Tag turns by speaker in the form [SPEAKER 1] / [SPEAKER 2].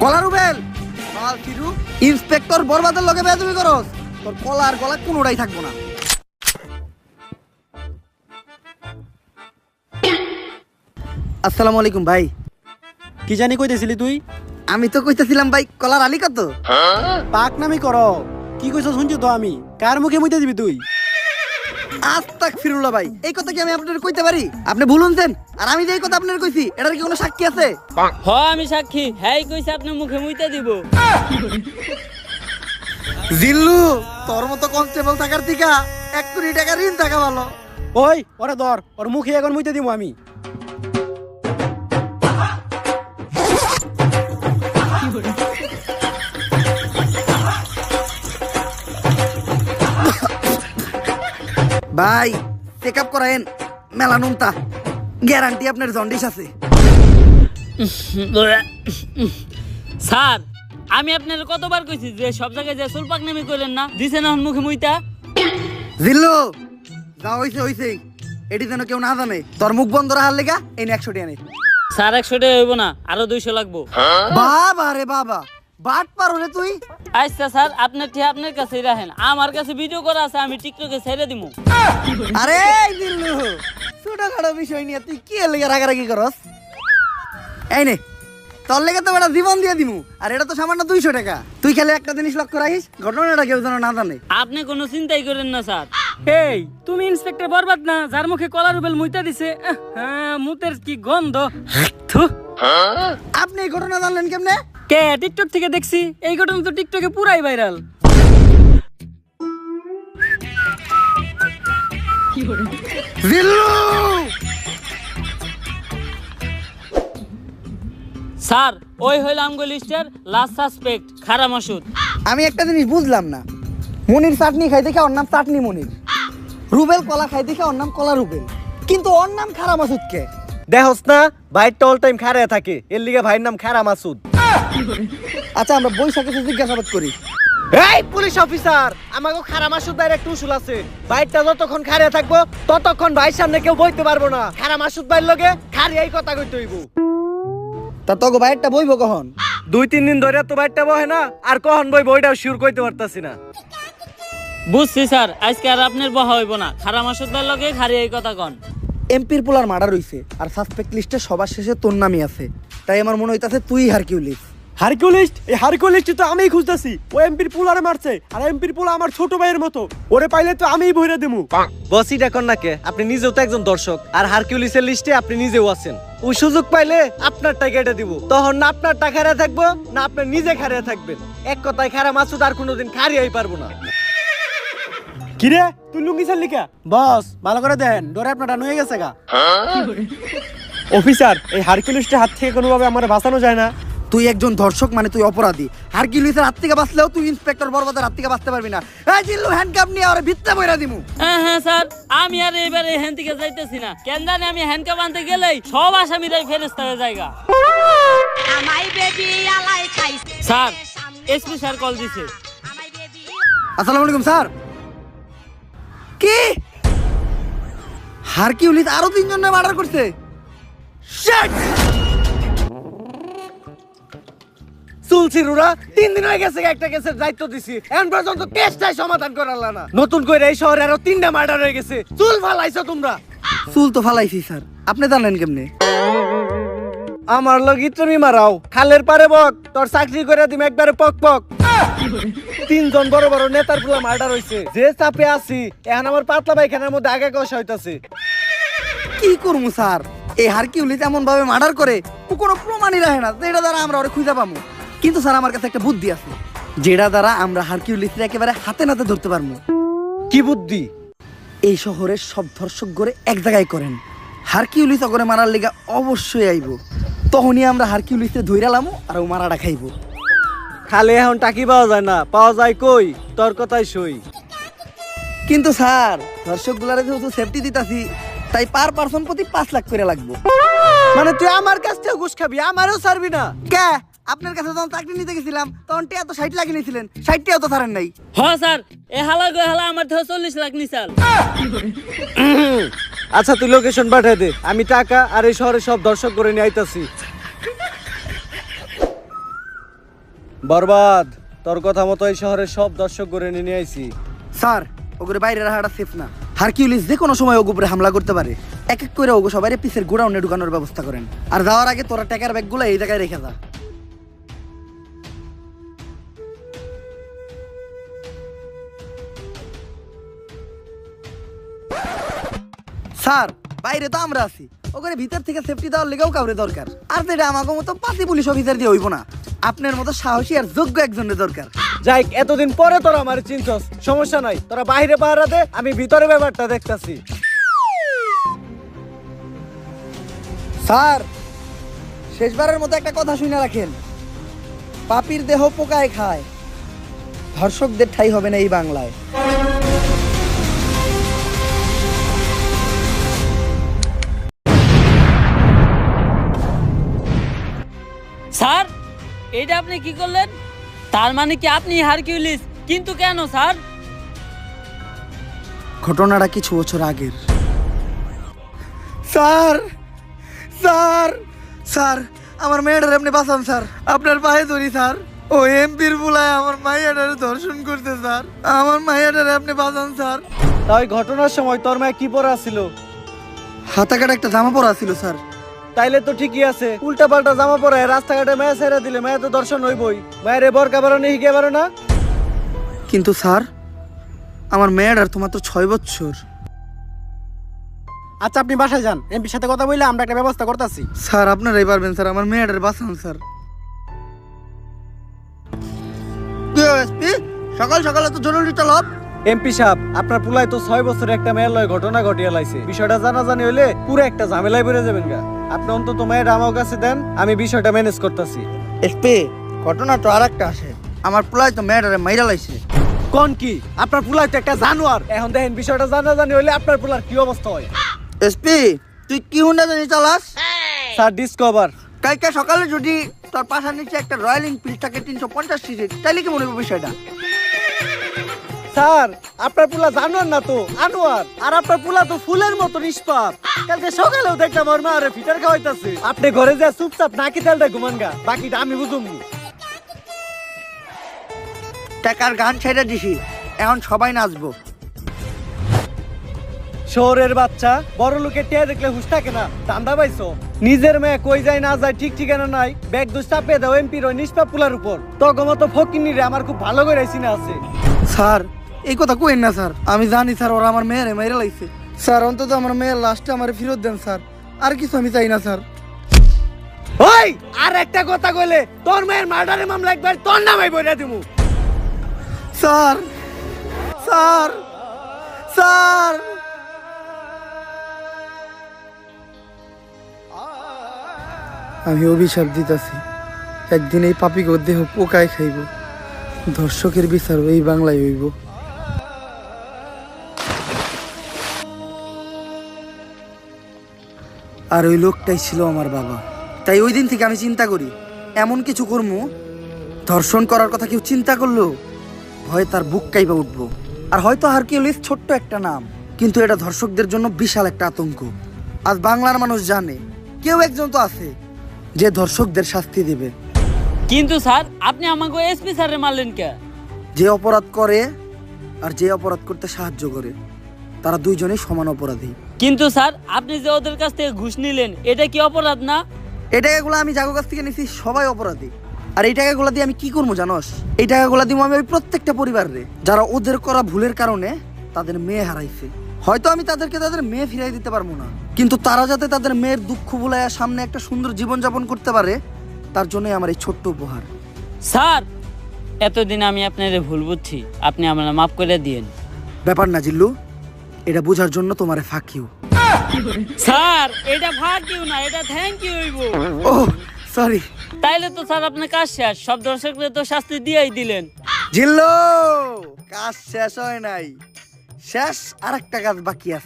[SPEAKER 1] কলা রুবেল বাল ফিরু ইন্সপেক্টর বরবাদের লগে বেয়াদবি করস, তোর কলার গলা কোনোটাই থাকবো না। আসসালামু আলাইকুম ভাই।
[SPEAKER 2] কি জানি কইতেছিলি তুই?
[SPEAKER 1] আমি তো কইতেছিলাম ভাই কলার আলী কত?
[SPEAKER 2] পাক নামি কর। কি কইছ শুনছি তো আমি। কার মুখে মুইতে দিবি তুই?
[SPEAKER 1] আস্তাগফিরুল্লাহ ভাই, এই কথা কি আমি আপনাদের কইতে পারি? আপনি ভুলুনছেন, আর আমি যে এই কথা আপনাদের কইছি এটার কি কোনো সাক্ষী আছে?
[SPEAKER 3] আমি সাক্ষী। হ্যাঁ কইছে আপনি মুখে মুইতে দিব।
[SPEAKER 1] জিল্লু, তোর মতো কনস্টেবল থাকার থেকে 1 কোটি টাকা ঋণ থাকা ভালো।
[SPEAKER 2] ওই ওরে ধর, ওর মুখে এখন মুইতে দিব আমি।
[SPEAKER 1] ভাই চেক আপ করায়েন, মেলানুনতা গ্যারান্টি আপনার জন্ডিস আছে।
[SPEAKER 3] স্যার আমি আপনার কতবার কইছি যে সব জায়গায় যে সুলপাক নামি কইলেন না, দিছেন এখন মুখে মুইতা।
[SPEAKER 1] জিল্লু যা হইছে হইছে, এটি যেন কেউ না জানে। তোর মুখ বন্ধ রাখার লেগা এই 100 টাকা নে।
[SPEAKER 3] স্যার 100 টাকা হইব না, আরো 200 লাগবো।
[SPEAKER 1] বাবা রে বাবা, বাট পারো রে তুই।
[SPEAKER 3] আচ্ছা স্যার আপনার ঠিক আপনার কাছেই রাখেন, আমার কাছে ভিডিও করা আছে, আমি টিকটকে ছেড়ে দিমু।
[SPEAKER 1] আরে জিল্লু, ছোটখাটো বিষয় নিয়ে তুই কি লেগে রাগারাগি করস? এই নে, তোর লেগে তো বেটা জীবন দিয়ে দিমু, আর এটা তো সামান্য 200 টাকা। তুই খালি একটা জিনিস লক্ষ্য রাখিস, ঘটনাটা কেউ যেন না জানে।
[SPEAKER 3] আপনি কোনো চিন্তাই করেন না স্যার।
[SPEAKER 4] এই তুমি ইন্সপেক্টর বরবাদ না, যার মুখে কলা রুবেল মুইতা দিছে? মুতের কি গন্ধ! থু।
[SPEAKER 1] আপনি এই ঘটনা জানলেন কেমনে?
[SPEAKER 4] কে টিকটক থেকে দেখছি। এই ঘটনা তো টিকটকে পুরাই ভাইরাল।
[SPEAKER 1] জিল্লু
[SPEAKER 3] স্যার ওই হইল আমগো লিস্টের লাস্ট সাসপেক্ট খারা মাসুদ।
[SPEAKER 1] আমি একটা জিনিস বুঝলাম না, মনির চাটনি খাই দেখে ওর নাম চাটনি মনির, রুবেল কলা খাই দেখে ওর নাম কলা রুবেল, কিন্তু ওর নাম খারা মাসুদ কে?
[SPEAKER 2] দেখোস না ভাইটা অল টাইম খাড়ায় থাকে, এর লিগে ভাইয়ের নাম খারা মাসুদ।
[SPEAKER 1] আচ্ছা আমরা বৈশাখে জিজ্ঞাসাবাদ করি।
[SPEAKER 2] এই পুলিশ অফিসার, আমাকে খারা মাসুদ ভাইয়ের একটা উসুল আছে। ভাইটা যতক্ষণ খাড়ায় থাকবো ততক্ষণ ভাইয়ের সামনে কেউ বইতে পারবো না। খারা মাসুদ ভাইয়ের লগে খাড়ি এই কথা কইতে হইব।
[SPEAKER 1] তা তোকে বাইরটা বইব কখন?
[SPEAKER 2] 2-3 দিন ধরে তো ভাইটা বহে না, আর কখন বই বইটাও শিওর কইতে পারতাছি না।
[SPEAKER 3] বুঝছি স্যার, আজকে আর আপনার বহা হইব না। খারা মাসুদ ভাইয়ের লগে খারি এই কথা কন।
[SPEAKER 1] এমপির পোলার মার্ডার হইছে, আর সাসপেক্ট লিস্টে সবার শেষে তোর নামই আছে, তাই আমার মনে হইতাছে তুই হারকিউলিস।
[SPEAKER 2] হারকিউলিস্ট? এই হারকিউলিস্ট তো আমিই খুঁজতাছি। ও এমপির পোলারে মারছে, আর এমপির পোলা আমার ছোট ভাইয়ের মতো। ওরে পাইলে তো আমিই বইরা দেবো। বসই দেখুন না কে, আপনি নিজেও তো একজন দর্শক, আর হারকিউলিসের লিস্টে আপনি নিজেও আছেন। ও সুযোগ পাইলে আপনার টাকা কেটে দিব, তখন না আপনার টাকা হারিয়ে থাকবো, না আপনি নিজে হারিয়ে থাকবেন। এক কথায় খারা মাসুদ আর কোনোদিন হারিয়েই পারবো না। কিরে তুই লুঙ্গি ছাড়লি কা?
[SPEAKER 4] বস ভালো করে দেন, ডরে আপনারটা নুয়ে গেছে গা।
[SPEAKER 2] অফিসার, এই হারকিউলিস্টের হাত থেকে কোনোভাবে আমার বাঁচানো যায় না?
[SPEAKER 1] তুই একজন ধর্ষক মানে তুই অপরাধী। হারকিউলিসের হাত থেকে বাঁচলেও তুই ইন্সপেক্টর বরবাদের হাত থেকে বাঁচতে পারবি না। এই জিল্লু হ্যান্ডকাপ নিয়ে ওরে ভিতরে বইরা দিমু।
[SPEAKER 3] হ্যাঁ স্যার, আমি আর এবারে হ্যান থেকে যাইতেছি না। কেন জানি আমি হ্যান্ডকাপ আনতে গেলেই সব আসামিরাই ফেরেস্তা হয়ে জায়গা। স্যার এসপি স্যার কল দিছে।
[SPEAKER 1] আসসালামু আলাইকুম স্যার। কি হারকিউলিস আরো 3 জনের মার্ডার করছে? শিট!
[SPEAKER 2] চুলছিরুরা 3 দিন হয়ে গেছে একটা কেসের দায়িত্ব দিছি, এখন পর্যন্ত কেসটাই সমাধান করালা না। নতুন করে এই শহরে আরো 3টা মার্ডার হয়ে গেছে। চুল ফালাইছো তোমরা।
[SPEAKER 1] চুল তো ফালাইছি স্যার, আপনি জানেন কেমনে?
[SPEAKER 2] আমার লগি তুমি মারাও, খালের পারে বক, তোর চাকরি করে দিম একবারে পক পক। 3 জন বড় বড় নেতার পুরো মার্ডার হইছে। যে চাপে আছি এখন আমার পাতলা পায়খানার মধ্যে আগে কষা হইতাছে।
[SPEAKER 1] কি করবো স্যার, এই হারকিউলিস এমন ভাবে মার্ডার করে ও কোনো প্রমাণই রাখে না যেটা দ্বারা আমরা ওরে খুঁজে পাবো। কিন্তু স্যার আমার কাছে একটা বুদ্ধি আছে, যেটা দ্বারা আমরা হারকিউলিসকে একেবারে হাতে নাতে ধরতে পারবো।
[SPEAKER 2] কি বুদ্ধি?
[SPEAKER 1] এই শহরের সব ধর্ষক গড়ে এক জায়গায় করেন, হারকিউলিস অগরে মারার লেগা অবশ্যই আইব। তখনই আমরা হারকিউলিসকে ধইরালামো আর ও মারাটা খাইব।
[SPEAKER 2] খালে এখন টাকি পাওয়া যায় না, পাওয়া যায় কই? তোর কথাই সই।
[SPEAKER 1] কিন্তু স্যার ধর্ষক গুলারে যেহেতু সেফটি দিতাছি, তাই পার পারসন প্রতি 5 লাখ করে লাগবে।
[SPEAKER 2] মানে তুই আমার কাছ থেকে ঘুষ খাবি, আমারও ছাড়বি না?
[SPEAKER 1] কে? আপনার কাছে যখন চাকরি নিতে গেছিলাম তখন টিয়া তো 60 লাখ নিয়েছিলেন, 60 টাও তো ছাড়েন নাই।
[SPEAKER 3] হ্যাঁ স্যার, এ হালা গো হালা আমার থেকে 40 লাখ নিছাল।
[SPEAKER 2] আচ্ছা তুই লোকেশন পাঠিয়ে দে, আমি টাকা আর এই শহরে সব দর্শক করে নিয়ে আইতাছি। বরবাদ, তোর কথা মতো এই শহরের সব দর্শক করে নিয়ে আইছি।
[SPEAKER 1] স্যার ওগুলো বাইরে রাখাটা সেফ না। হারকিউলিস যে কোনো সময় ওগুলো উপরে হামলা করতে পারে। এক এক করে ওগো সবাই পিসের গোডাউনে ঢুকানোর ব্যবস্থা করেন। আর যাওয়ার আগে তোরা টাকার ব্যাগগুলো এই জায়গায় রেখে যা। স্যার বাইরে তো আমরা আছি, ওখানে ভিতর থেকে সেফটি দেওয়ার লেগেও কাউরে দরকার। আর যেটা আমাকে মতো পাতি পুলিশ অফিসার দিয়ে হইব না, আপনার মতো সাহসী আর যোগ্য একজনের দরকার।
[SPEAKER 2] যাই, এতদিন পরে তোরা আমার চিনছস, সমস্যা নাই, তোরা বাইরে পাহারা দে, আমি ভিতরে ব্যাপারটা দেখতাছি।
[SPEAKER 1] স্যার শেষবারের মতো একটা কথা শুনে রাখেন, পাপির দেহ পোকায় খায়, ধর্ষকদের ঠাঁই হবে না এই বাংলায়।
[SPEAKER 3] স্যার এটা আপনি কি করলেন? তার মানে কি আপনি হারকিউলিস? কিন্তু কেন স্যার?
[SPEAKER 1] ঘটনাটা কিছু বছর আগের। স্যার স্যার স্যার আমার মেয়েটার আপনি বাঁচান স্যার, আপনার পায়ে ধরি স্যার। ও এমপির বুলায় আমার মাইয়াটারে ধর্ষণ করতে স্যার, আমার মাইয়াটারে আপনি বাঁচান স্যার।
[SPEAKER 2] তাই ঘটনার সময় তোর মায়ে কি পরা ছিল?
[SPEAKER 1] হাতাকাটা একটা জামা পরা ছিল স্যার।
[SPEAKER 2] তাইলে তো ঠিকই আছে, উল্টা পাল্টা জামা পরে রাস্তাঘাটে মায়া ছেড়ে দিলে মায়া তো দর্শন হইবই। মায়ের বরকা বারো নেই হিগে বারো না।
[SPEAKER 1] কিন্তু স্যার আমার মেয়েটার তো মাত্র 6 বছর।
[SPEAKER 2] আচ্ছা আপনি বাসায় যান, এমপির সাথে কথা বললে আমরা একটা ব্যবস্থা করতেছি।
[SPEAKER 1] স্যার আপনারাই পারবেন স্যার, আমার মেয়েটার বাঁচান স্যার। সকাল সকালে তো জরুরি তলব।
[SPEAKER 2] এমপি সাহেব, আপনার পুলাই তো 6 বছরের একটা মেয়ের লয় ঘটনা ঘটিয়ে লাইছে। বিষয়টা জানাজানি হইলে পুরো একটা ঝামেলায় বেড়ে যাবেন গা। আপনি অন্তত মেয়ের আমার কাছে দেন, আমি বিষয়টা ম্যানেজ করতেছি।
[SPEAKER 1] এসপি ঘটনা তো আর একটা আসে, আমার পোলায় তো মেয়েটারে মাইরা লাইছে।
[SPEAKER 2] কোন কি? আপনার পুলাই তো একটা জানোয়ার। এখন দেখেন বিষয়টা জানাজানি হইলে আপনার পুলার কি অবস্থা হয়।
[SPEAKER 1] এসপি তুই কি হুন্ডা জানি চালাস?
[SPEAKER 2] Sir discover.
[SPEAKER 1] কালকে সকালে যদি তোর পাশার নিচে একটা রয়্যাল এনফিল্ড থাকে 350 সিসির, তাইলে কি মনে হবে বিষয়টা?
[SPEAKER 2] স্যার আপনার পুলা জানোয়ার না তো আনোয়ার, আর আপনার পুলা তো ফুলের মতো নিষ্পাপ। কালকে সকালেও দেখলাম ওর মা আরে ফিটার খাওয়াইতাছে। আপনি ঘরে যা চুপচাপ নাকি তেলটা ঘুমান গা, বাকিটা আমি বুঝুম।
[SPEAKER 1] টাকার গান ছেড়ে দিছি, এখন সবাই নাচবো।
[SPEAKER 2] শহরের বাচ্চা বড় লোকের টিয়া দেখলে হুশ থাকে না, দান্দা পাইছো। নিজের মেয়ে কই যায় না যায় ঠিক ঠিকানা নাই, ব্যাগ দোষ চাপিয়ে দাও এমপির ওই নিষ্পাপ পুলার উপর। তগমতো ফকিনি রে আমার খুব ভালো করে চিনা আছে।
[SPEAKER 1] স্যার এই কথা কইেন না স্যার, আমি জানি স্যার ওরা আমার মেয়েরে মাইরা লাইছে। স্যার অন্তত আমার মেয়ের লাশটা আমার ফেরত দেন স্যার, আর কিছু আমি চাই না স্যার।
[SPEAKER 2] ওই আর একটা কথা কইলে তোর মেয়ের মার্ডারের মামলা একবার তোর নামে বইরা দিমু।
[SPEAKER 1] স্যার স্যার স্যার আমি অভিশাপ দিতেছি, একদিন এই পাপিকে দেহ পোকায় খাইব, ধর্ষকের বিচার এই বাংলায় হইব। আর ওই লোকটাই ছিল আমার বাবা। তাই ওই দিন থেকে আমি চিন্তা করি এমন কিছু করবো, ধর্ষণ করার কথা কেউ চিন্তা করলো ভয়ে তার বুক কাইবা উঠবো। আর হয়তো হারকিউলিস ছোট্ট একটা নাম, কিন্তু এটা ধর্ষকদের জন্য বিশাল একটা আতঙ্ক। আজ বাংলার মানুষ জানে কেউ একজন তো আছে যে ধর্ষকদের শাস্তি দেবে।
[SPEAKER 3] কিন্তু স্যার আপনি আমাকে এসপি স্যারে মারলেন কে?
[SPEAKER 1] যে অপরাধ করে আর যে অপরাধ করতে সাহায্য করে, তারা দুইজনেই সমান অপরাধী।
[SPEAKER 3] কিন্তু স্যার আপনি যে ওদের কাছ থেকে ঘুষ নিলেন, এটা কি অপরাধ না?
[SPEAKER 1] এই টাকাগুলো আমি যাগো কাছ থেকে নিছি সবাই অপরাধী। আর এই টাকাগুলো দিয়ে আমি কি করবো জানোস? এই টাকাগুলো দিব আমি ওই প্রত্যেকটা পরিবারে যারা ওদের করা ভুলের কারণে তাদের মেয়ে হারাইছে। হয়তো আমি তাদেরকে তাদের মেয়ে ফিরাই দিতে পারবো না, কিন্তু তারা যাতে তাদের মেয়ের দুঃখ ভুলাইয়া সামনে একটা সুন্দর জীবন যাপন করতে পারে, তার জন্যই আমার এই ছোট্ট উপহার।
[SPEAKER 3] স্যার এতদিন আমি আপনার ভুল বুঝছি, আপনি আমার মাফ করে দিয়েন।
[SPEAKER 1] ব্যাপার না জিল্লু, এটা বোঝার জন্য তোমারে ফাঁক ইউ।
[SPEAKER 3] স্যার এটা ভাগ ইউ না, এটা থ্যাংক ইউ হইব।
[SPEAKER 1] ও সরি।
[SPEAKER 3] তাইলে তো স্যার আপনার কাজ শেষ, সব দর্শকদের তো শাস্তি দিয়েই দিলেন।
[SPEAKER 1] জিল্লু কাজ শেষ হয় নাই, শেষ আর একটা কাজ বাকি আছে।